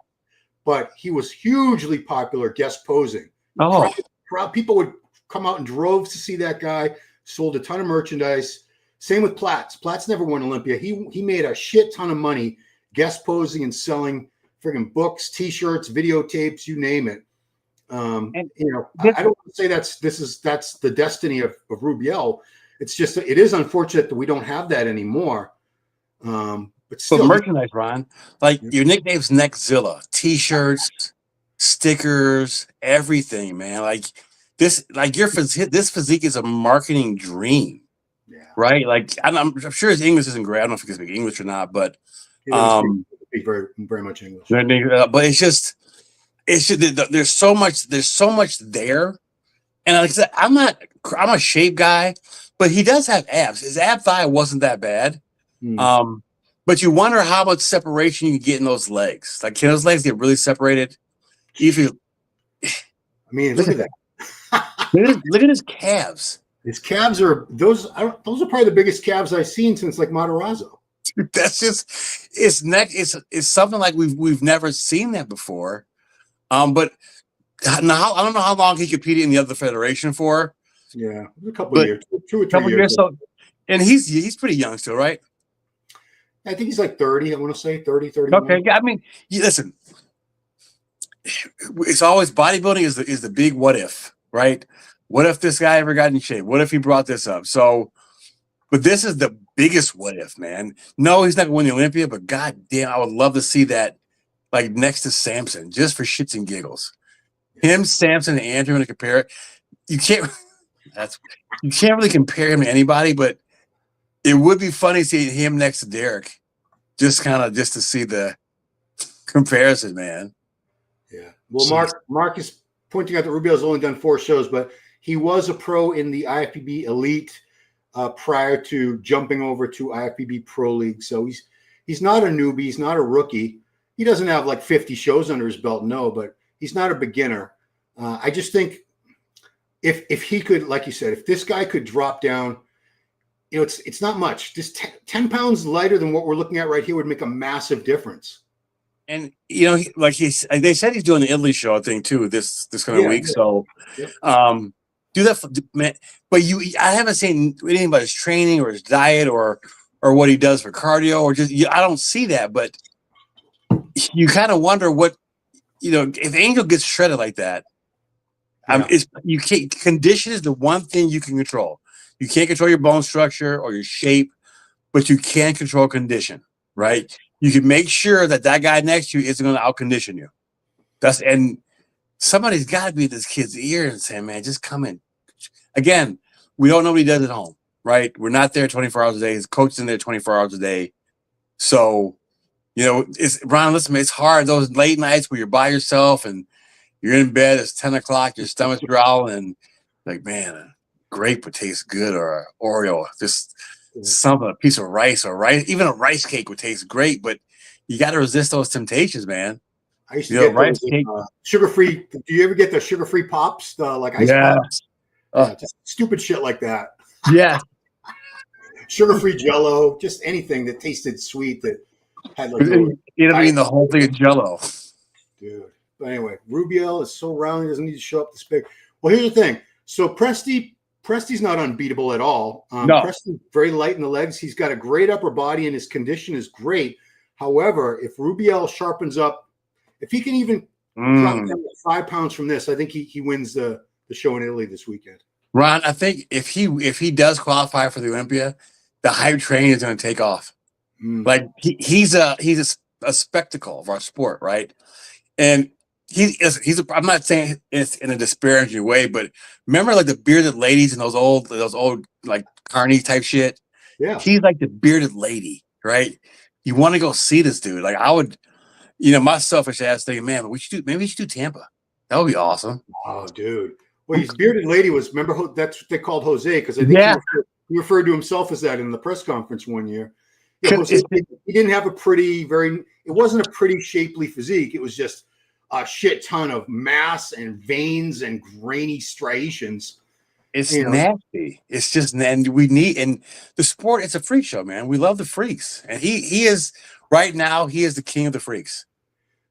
but he was hugely popular guest posing. People would come out in droves to see that guy. Sold a ton of merchandise. Same with Platts. Platts never won Olympia. He made a shit ton of money guest posing and selling friggin' books, T-shirts, videotapes, you name it. I don't say that's the destiny of Rubiel. It's just it is unfortunate that we don't have that anymore. But still, merchandise, Ron, like your nickname's Neckzilla, T-shirts, stickers, everything, man. Like this, like this physique is a marketing dream, right? Like I'm sure his English isn't great. I don't know if he can speak English or not, but speak very very much English. But it's just there's so much there, and like I said, I'm a shape guy, but he does have abs. His ab thigh wasn't that bad. But you wonder how much separation you can get in those legs. Like, can those legs get really separated? Look at that. Look at his calves. His calves are those are probably the biggest calves I've seen since like Matarazzo. That's just it's something like we've never seen that before. But now I don't know how long he competed in the other federation for. Yeah, a couple of years, 2 or 3 Couple years. years. So, and he's pretty young still, right? I think he's like 30. I want to say 30, 31. Okay. I mean, listen, it's always bodybuilding is the big what if, right? What if this guy ever got in shape? What if he brought this up? So, but this is the biggest what if, man. No, he's not going to win the Olympia, but god damn, I would love to see that like next to Samson, just for shits and giggles. Him, Samson, and Andrew, to compare it, you can't really compare him to anybody, but it would be funny seeing him next to Derek, just to see the comparison, man. Yeah. Well, Mark is pointing out that Rubiel's only done 4 shows, but he was a pro in the IFBB Elite prior to jumping over to IFBB Pro League. So he's not a newbie. He's not a rookie. He doesn't have like 50 shows under his belt, no, but he's not a beginner. I just think if he could, like you said, if this guy could drop down, you know, it's not much. Just 10 pounds lighter than what we're looking at right here would make a massive difference. And you know, they said he's doing the Italy show, I think, too, this kind of week. So, do that, man. But I haven't seen anything about his training or his diet or what he does for cardio or I don't see that. But you kind of wonder what, you know, if Angel gets shredded like that. You can't. Condition is the one thing you can control. You can't control your bone structure or your shape, but you can control condition, right? You can make sure that guy next to you isn't going to outcondition you. And somebody's got to be in this kid's ear and say, man, just come in. Again, we don't know what he does at home, right? We're not there 24 hours a day. His coach is in there 24 hours a day. So, you know, Ron, listen, it's hard. Those late nights where you're by yourself and you're in bed, it's 10 o'clock, your stomach's growling, and like, man, a grape would taste good, or an Oreo, just something, a piece of rice or rice, even a rice cake would taste great, but you got to resist those temptations, man. I used to get rice cake, sugar-free. Do you ever get the sugar-free pops, like ice pops? Just stupid shit like that. Yeah. Sugar-free Jello, just anything that tasted sweet that had like. You'd have eaten the whole thing of Jello, dude. But anyway, Rubiel is so round, he doesn't need to show up this big. Well, here's the thing. So Presti's not unbeatable at all. No. Presti's very light in the legs. He's got a great upper body, and his condition is great. However, if Rubiel sharpens up, if he can even drop down to 5 pounds from this, I think he wins the show in Italy this weekend. Ron, I think if he does qualify for the Olympia, the hype train is going to take off. Like he's a spectacle of our sport, right? And I'm not saying it's in a disparaging way, but remember like the bearded ladies and those old like carny type shit? Yeah. He's like the bearded lady, right? You want to go see this dude. Like I would, you know, my selfish ass thinking, man, but maybe we should do Tampa. That would be awesome. Oh, dude. Well, his bearded lady was, remember, that's what they called Jose, because I think he referred to himself as that in the press conference one year. Yeah, Jose, he didn't have it wasn't a pretty shapely physique. It was just a shit ton of mass and veins and grainy striations. It's nasty. It's just, and the sport, it's a freak show, man. We love the freaks. And he is, right now, he is the king of the freaks.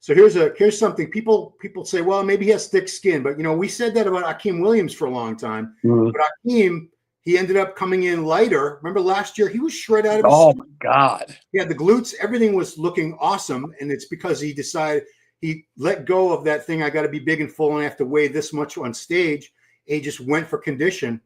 So here's something. People say, well, maybe he has thick skin. But, you know, we said that about Akeem Williams for a long time. But Akeem, he ended up coming in lighter. Remember last year, he was shred out of his skin. My God. Yeah, the glutes, everything was looking awesome. And it's because he decided he let go of that thing. I got to be big and full and I have to weigh this much on stage. And he just went for condition.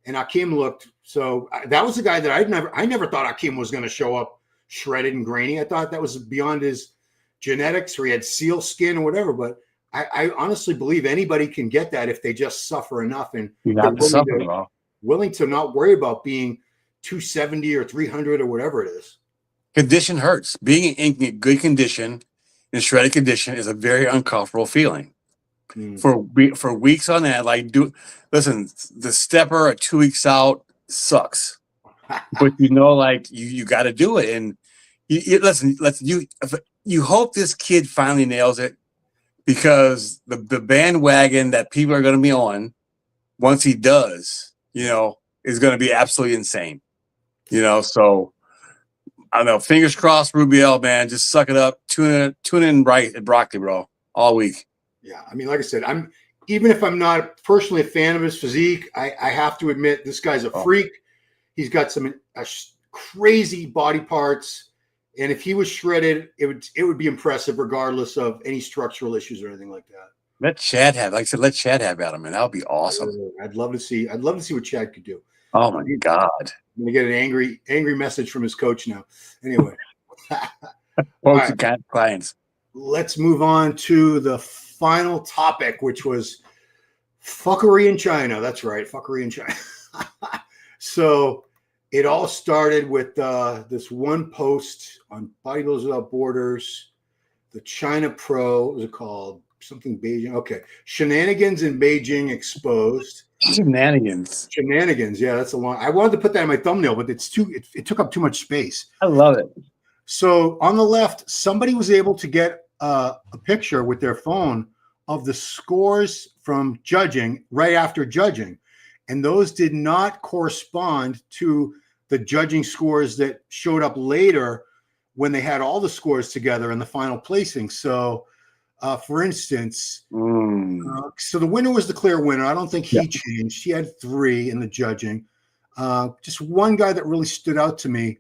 And Akeem looked. So that was the guy that I never thought Akeem was going to show up shredded and grainy. I thought that was beyond his genetics, or he had seal skin or whatever. But I honestly believe anybody can get that if they just suffer enough and willing to not worry about being 270 or 300 or whatever it is. Condition hurts. Being in good condition, in shredded condition, is a very uncomfortable feeling. For weeks on that, listen, the stepper at 2 weeks out sucks, but you know, like you got to do it, and you hope this kid finally nails it, because the bandwagon that people are going to be on once he does, you know, is going to be absolutely insane. You know, so I don't know. Fingers crossed, Rubiel, man. Just suck it up. Tune in right at broccoli, bro, all week. Yeah, I mean, like I said, even if I'm not personally a fan of his physique, I have to admit this guy's a freak. He's got some crazy body parts, and if he was shredded, it would be impressive, regardless of any structural issues or anything like that. Let Chad have, like I said, let Chad have at him, man. That would be awesome. I'd love to see what Chad could do. Oh my God. I'm gonna get an angry message from his coach now. Anyway. Right. Clients. Let's move on to the final topic, which was fuckery in China. That's right, fuckery in China. So it all started with this one post on Bodybuilders Without Borders, the China Pro. What was it called? Something Beijing. Okay. Shenanigans in Beijing exposed. Shenanigans. Yeah, that's a long. I wanted to put that in my thumbnail, but it took up too much space. I love it. So on the left, somebody was able to get a picture with their phone of the scores from judging right after judging. And those did not correspond to the judging scores that showed up later when they had all the scores together in the final placing. So, for instance, so the winner was the clear winner. I don't think he changed. He had 3 in the judging. Just one guy that really stood out to me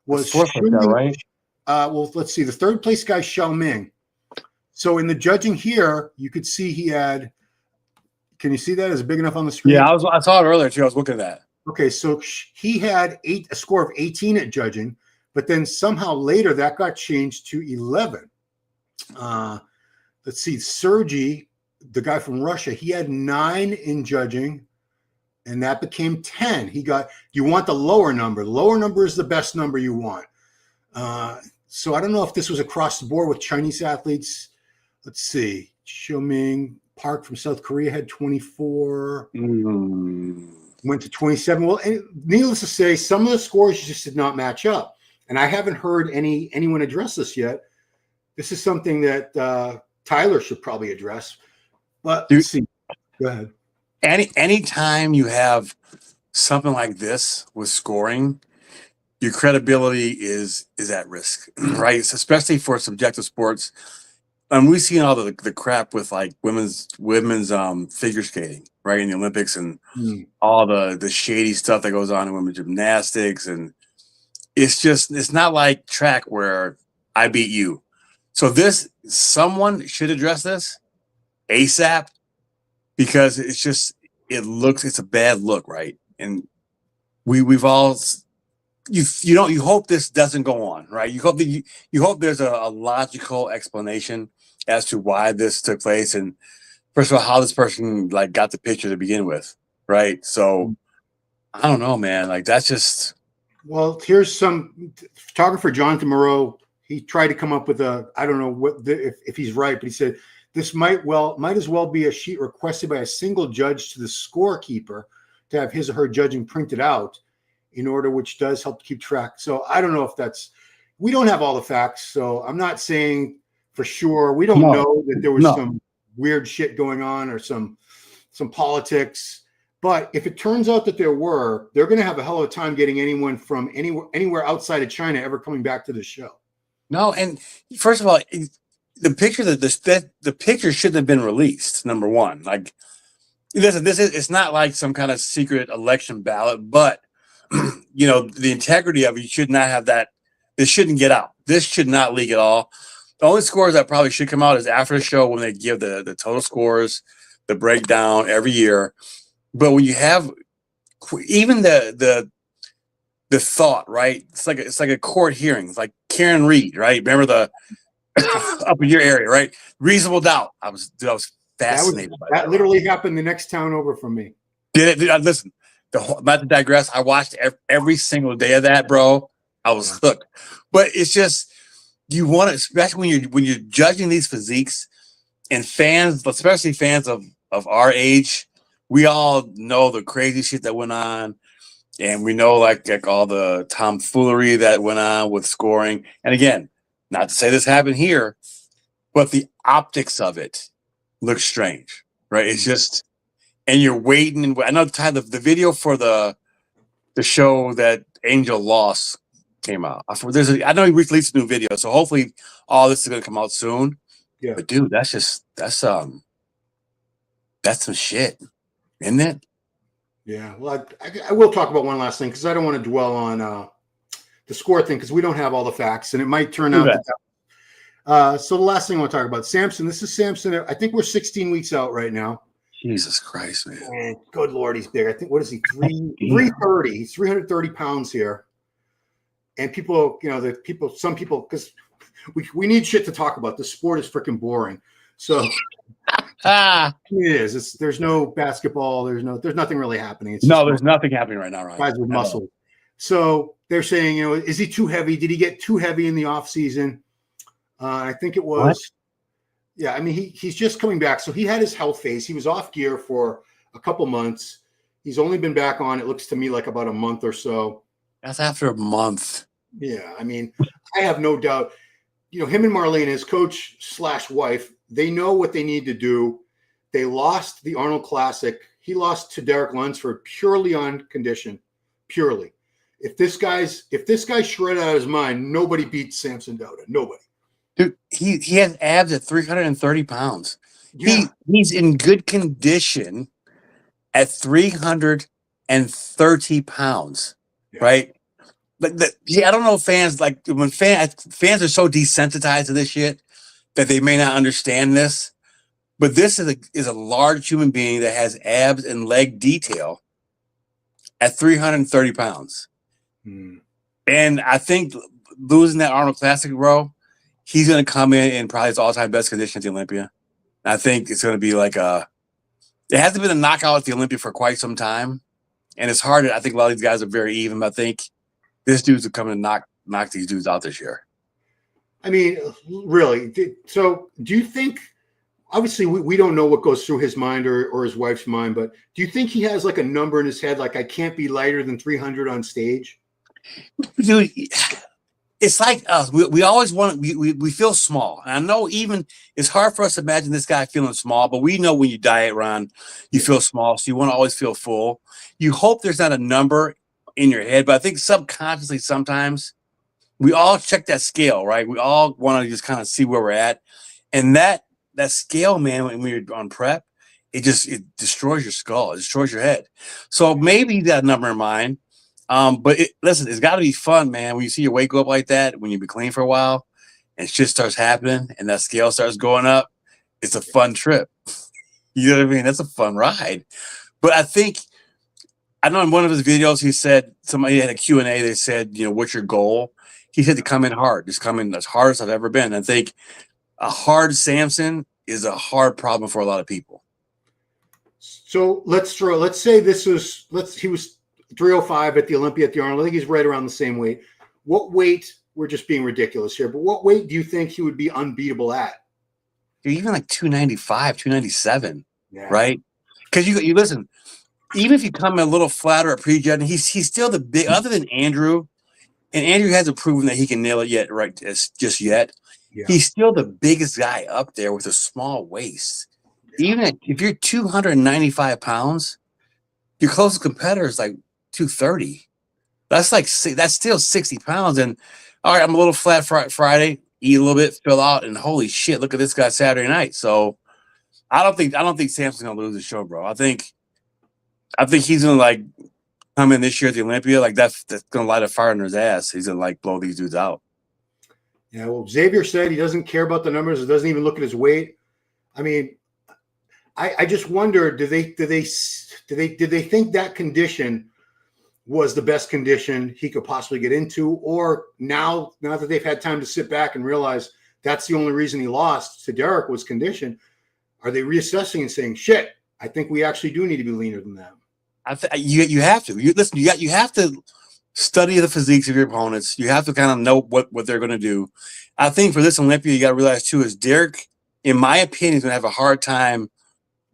was right? Well, let's see. The third place guy, Xiaoming. So in the judging here, you could see he had. Can you see that? Is it big enough on the screen? Yeah, I saw it earlier too. I was looking at that. Okay, so he had a score of 18 at judging, but then somehow later that got changed to 11. Let's see, Sergey, the guy from Russia, he had 9 in judging, and that became 10. You want the lower number. The lower number is the best number you want. So I don't know if this was across the board with Chinese athletes. Let's see. Xiaoming Park from South Korea had 24. Went to 27. Well, needless to say, some of the scores just did not match up. And I haven't heard anyone address this yet. This is something that Tyler should probably address. But let's see. Go ahead. Anytime you have something like this with scoring, your credibility is at risk, right? Especially for subjective sports. And we've seen all the crap with like women's figure skating, right, in the Olympics, and all the shady stuff that goes on in women's gymnastics. And it's not like track where I beat you. So someone should address this ASAP, because it's a bad look, right? And we've all. You hope this doesn't go on, right? You hope there's a logical explanation as to why this took place, and first of all, how this person like got the picture to begin with, right? So I don't know, man. Like that's just. Well, here's some photographer, Jonathan Moreau. He tried to come up with I don't know if he's right, but he said this might as well be a sheet requested by a single judge to the scorekeeper to have his or her judging printed out, in order, which does help to keep track. So I don't know if we don't have all the facts. So I'm not saying for sure. We don't know that there was some weird shit going on or some politics. But if it turns out that they're going to have a hell of a time getting anyone from anywhere outside of China ever coming back to the show. No, and first of all, the picture the picture shouldn't have been released. Number one, like it's not like some kind of secret election ballot, but the integrity of it, you should not have that. This shouldn't get out. This should not leak at all. The only scores that probably should come out is after the show, when they give the total scores, the breakdown every year. But when you have even the thought, right? It's like a court hearing. It's like Karen Reed, right? Remember the up in your area, right? Reasonable doubt. I was fascinated by that. That literally happened the next town over from me. Did it? Listen. Not to digress, I watched every single day of that, bro. I was hooked. But it's just, you want to, especially when you're judging these physiques, and fans, especially fans of our age, we all know the crazy shit that went on, and we know like all the tomfoolery that went on with scoring. And again, not to say this happened here, but the optics of it looks strange, right? It's just. And you're waiting, and I know the video for the show that Angel lost came out. I know he released a new video, so hopefully all this is gonna come out soon. Yeah. But dude, that's some shit, isn't it? Yeah. Well, I will talk about one last thing because I don't want to dwell on the score thing because we don't have all the facts, and it might turn out that. So the last thing I want to talk about, Samson. This is Samson. I think we're 16 weeks out right now. Jesus Christ, man. And good Lord, he's big. I think, what is he? 330. He's 330 pounds here. And people, some people, because we need shit to talk about. The sport is freaking boring. So it is. There's no basketball. There's nothing really happening. There's nothing happening right now, right? Guys with muscle. So they're saying, is he too heavy? Did he get too heavy in the off season? I think it was. What? Yeah, I mean, he's just coming back. So he had his health phase. He was off gear for a couple months. He's only been back on, it looks to me, like about a month or so. That's after a month. Yeah, I mean, I have no doubt. Him and Marlene, his coach / wife, they know what they need to do. They lost the Arnold Classic. He lost to Derek Lunsford purely on condition. Purely. If this guy's shredded out of his mind, nobody beats Samson Dauda. Nobody. Dude, he has abs at 330 pounds. Yeah. He's in good condition at 330 pounds, right? But I don't know fans, like when fans are so desensitized to this shit that they may not understand this. But this is a large human being that has abs and leg detail at 330 pounds. And I think losing that Arnold Classic, bro, he's going to come in probably his all-time best condition at the Olympia. And I think it's going to be like it hasn't been a knockout at the Olympia for quite some time. And it's hard. I think a lot of these guys are very even. But I think this dude's coming to knock these dudes out this year. I mean, really. So do you think, obviously we don't know what goes through his mind or his wife's mind, but do you think he has like a number in his head, like I can't be lighter than 300 on stage? Dude, it's like us. We always we feel small. And I know even it's hard for us to imagine this guy feeling small, but we know when you diet, Ron, you feel small. So you want to always feel full. You hope there's not a number in your head, but I think subconsciously sometimes we all check that scale, right? We all want to just kind of see where we're at. And that scale, man, when you're on prep, it destroys your skull. It destroys your head. So maybe that number in mind. But listen, it's got to be fun, man. When you see your weight go up like that, when you've been clean for a while and shit starts happening and that scale starts going up, it's a fun trip. You know what I mean? That's a fun ride. But I know in one of his videos, he said, somebody had a Q&A, they said, what's your goal? He said to come in hard, just come in as hard as I've ever been. I think a hard Samson is a hard problem for a lot of people. So let's say he was 305 at the Olympia at the Arnold. I think he's right around the same weight. What weight, we're just being ridiculous here, but what weight do you think he would be unbeatable at? Even like 295, 297, right? Because you listen, even if you come in a little flatter at pre-gen, he's still the big, other than Andrew, and Andrew hasn't proven that he can nail it yet, right? Just yet. Yeah. He's still the biggest guy up there with a small waist. Yeah. Even if you're 295 pounds, your closest competitor is like 230. That's still 60 pounds. And all right, I'm a little flat Friday, eat a little bit, fill out, and holy shit, look at this guy Saturday night. So I don't think Samson's gonna lose the show, bro. I think he's gonna like come in this year at the Olympia, like that's gonna light a fire under his ass. He's gonna like blow these dudes out. Yeah, well, Xavier said he doesn't care about the numbers. It doesn't even look at his weight. I mean, I just wonder, did they think that condition was the best condition he could possibly get into, or now that they've had time to sit back and realize that's the only reason he lost to Derek was condition, are they reassessing and saying, shit, I think we actually do need to be leaner than that? You have to. You have to study the physiques of your opponents. You have to kind of know what they're going to do. I think for this Olympia, you got to realize too is Derek, in my opinion, is going to have a hard time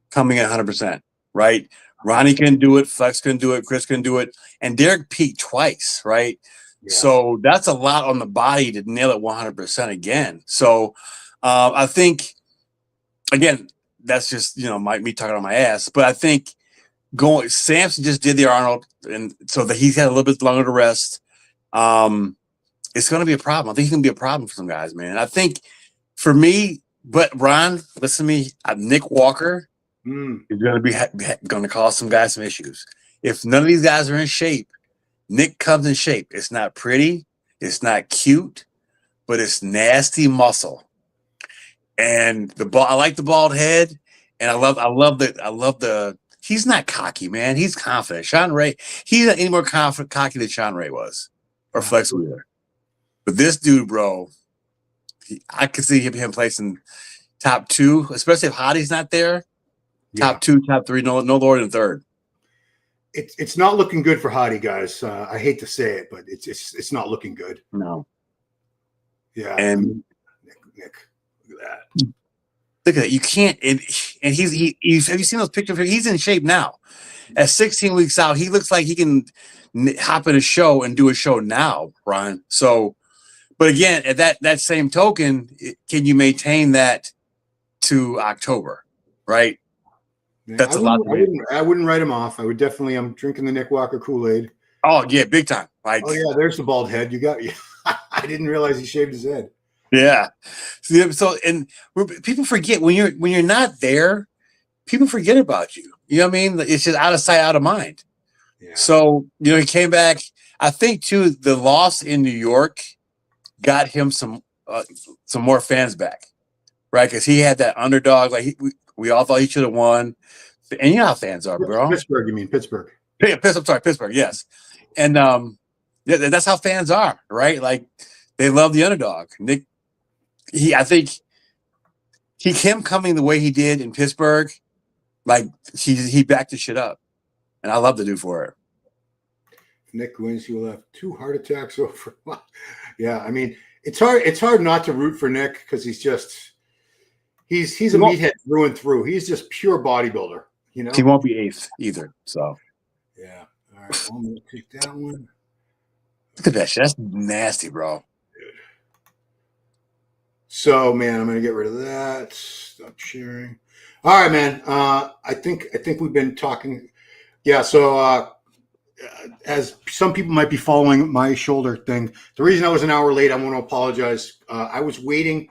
coming at 100%. Right? Ronnie can do it, Flex can do it, Chris can do it, and Derek peaked twice. Right? Yeah. So that's a lot on the body to nail it 100% again. So I think again, that's just me talking on my ass, but I think. Samson just did the Arnold, and so that he's had a little bit longer to rest. it's going to be a problem. I think he's going to be a problem for some guys, man. I think for me, but Ron, listen to me. Nick Walker is going to be going to cause some guys some issues. If none of these guys are in shape, Nick comes in shape. It's not pretty. It's not cute, but it's nasty muscle. And the ball, I like the bald head, and I love the. He's not cocky, man. He's confident. Sean Ray, he's not any more cocky than Sean Ray was, or Flex Wheeler. But this dude, bro, I could see him placing top 2, especially if Hottie's not there. Top 2, top 3, no lower than 3rd. It's not looking good for Hottie, guys. I hate to say it, but it's not looking good. No. Yeah. And Nick, look at that. Look at that. You can't. And he's. Have you seen those pictures? He's in shape now. At 16 weeks out, he looks like he can hop in a show and do a show now, Ron. So, but again, at that same token, can you maintain that to October? Right. Yeah, That's a lot. I wouldn't write him off. I would definitely. I'm drinking the Nick Walker Kool-Aid. Oh yeah, big time. Like, oh yeah, there's the bald head. You got. I didn't realize he shaved his head. Yeah. So and people forget when you're not there, people forget about you. You know what I mean? It's just out of sight, out of mind. Yeah. So he came back. I think too the loss in New York got him some more fans back, right? Because he had that underdog. Like we all thought he should have won. And you know how fans are, bro. Pittsburgh, you mean Pittsburgh? I'm sorry, Pittsburgh. Yes, and that's how fans are, right? Like they love the underdog. Nick, I think him coming the way he did in Pittsburgh, like he backed the shit up, and I love the dude for it. If Nick wins, he will have 2 heart attacks over. Yeah, I mean it's hard not to root for Nick because he's a meathead through and through. He's just pure bodybuilder. You know, he won't be 8th either. So yeah. All right, I'm gonna take that one. Look at that shit. That's nasty, bro. Dude. So, man, I'm gonna get rid of that. Stop sharing. All right, man. I think we've been talking. Yeah. So, as some people might be following my shoulder thing, the reason I was an hour late, I want to apologize. I was waiting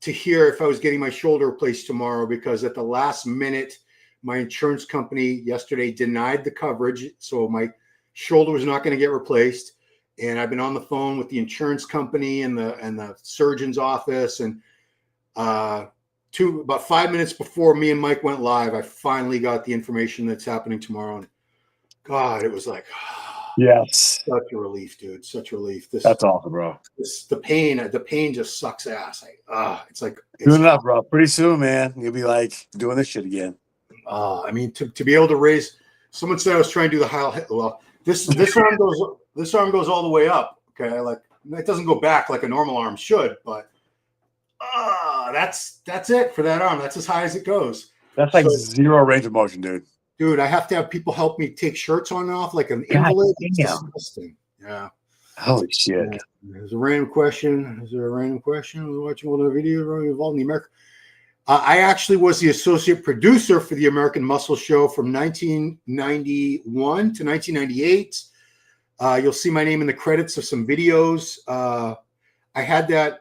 to hear if I was getting my shoulder replaced tomorrow because at the last minute, my insurance company yesterday denied the coverage, so my shoulder was not going to get replaced. And I've been on the phone with the insurance company and the surgeon's office. And about 5 minutes before me and Mike went live, I finally got the information that's happening tomorrow. And God, it was like, yes, such a relief, dude. Such a relief. That's awesome, bro. The pain just sucks ass. It's like doing enough, bro. Pretty soon, man, you'll be like doing this shit again. I mean, to be able to raise. Someone said I was trying to do the high. Well, this arm goes all the way up. Okay, like it doesn't go back like a normal arm should, but that's it for that arm. That's as high as it goes. That's like zero range of motion, dude. Dude, I have to have people help me take shirts on and off like an invalid. It's disgusting. Yeah. Holy shit. There's a random question. Is there a random question? I was watching one of the videos involved in the American. I actually was the associate producer for the American Muscle Show from 1991 to 1998. You'll see my name in the credits of some videos. I had the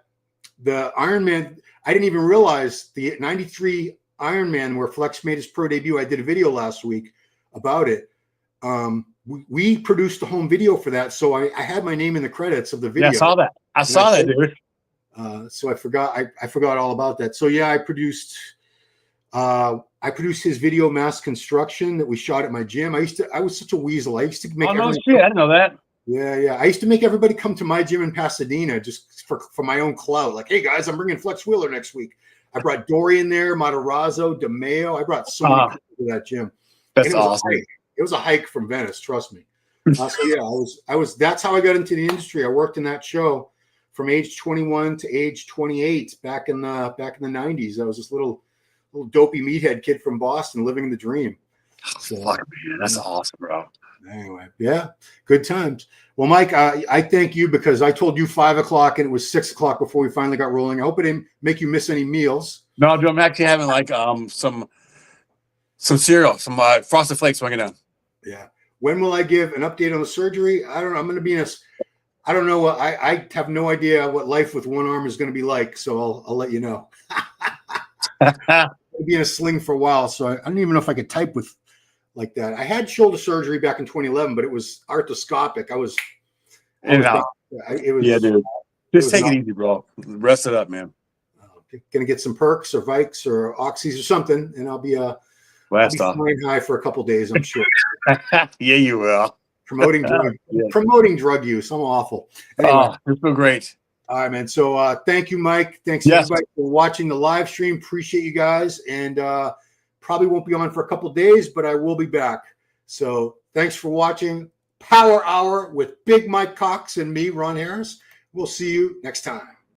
Ironman. I didn't even realize the 93 Ironman where Flex made his pro debut. I did a video last week about it. We produced the home video for that. So I had my name in the credits of the video. Yeah, I saw that, dude. So I forgot all about that. So yeah, I produced his video Mass Construction that we shot at my gym. I was such a weasel. I used to make. Oh no, shit! I didn't know that. Yeah. I used to make everybody come to my gym in Pasadena just for my own clout. Like, hey guys, I'm bringing Flex Wheeler next week. I brought Dorian there, Matarazzo, DeMeo. I brought so many people to that gym. That's awesome. It was a hike from Venice, trust me. So yeah, I was. That's how I got into the industry. I worked in that show from age 21 to age 28 back in the 90s. I was this little dopey meathead kid from Boston living the dream. So, fuck, man, that's awesome, bro. Anyway, yeah, good times. Well, Mike, I thank you because I told you 5 o'clock and it was 6 o'clock before we finally got rolling. I hope I didn't make you miss any meals. No, dude, I'm actually having like some cereal, some Frosted Flakes when I get done. Yeah. When will I give an update on the surgery? I don't know. I'm going to be in I don't know. I have no idea what life with one arm is going to be like. So I'll let you know. I'll be in a sling for a while. So I don't even know if I could type with like that. I had shoulder surgery back in 2011, but it was arthroscopic. It was, dude. Just take it easy, bro. Rest it up, man. Gonna get some perks or Vikes or Oxys or something, and I'll be flying high for a couple days, I'm sure. Yeah, you will. Promoting drug use. I'm awful. Anyway, you feel great. All right, man. So thank you, Mike. Thanks everybody for watching the live stream. Appreciate you guys, and probably won't be on for a couple days, but I will be back. So thanks for watching Power Hour with Big Mike Cox and me, Ron Harris. We'll see you next time.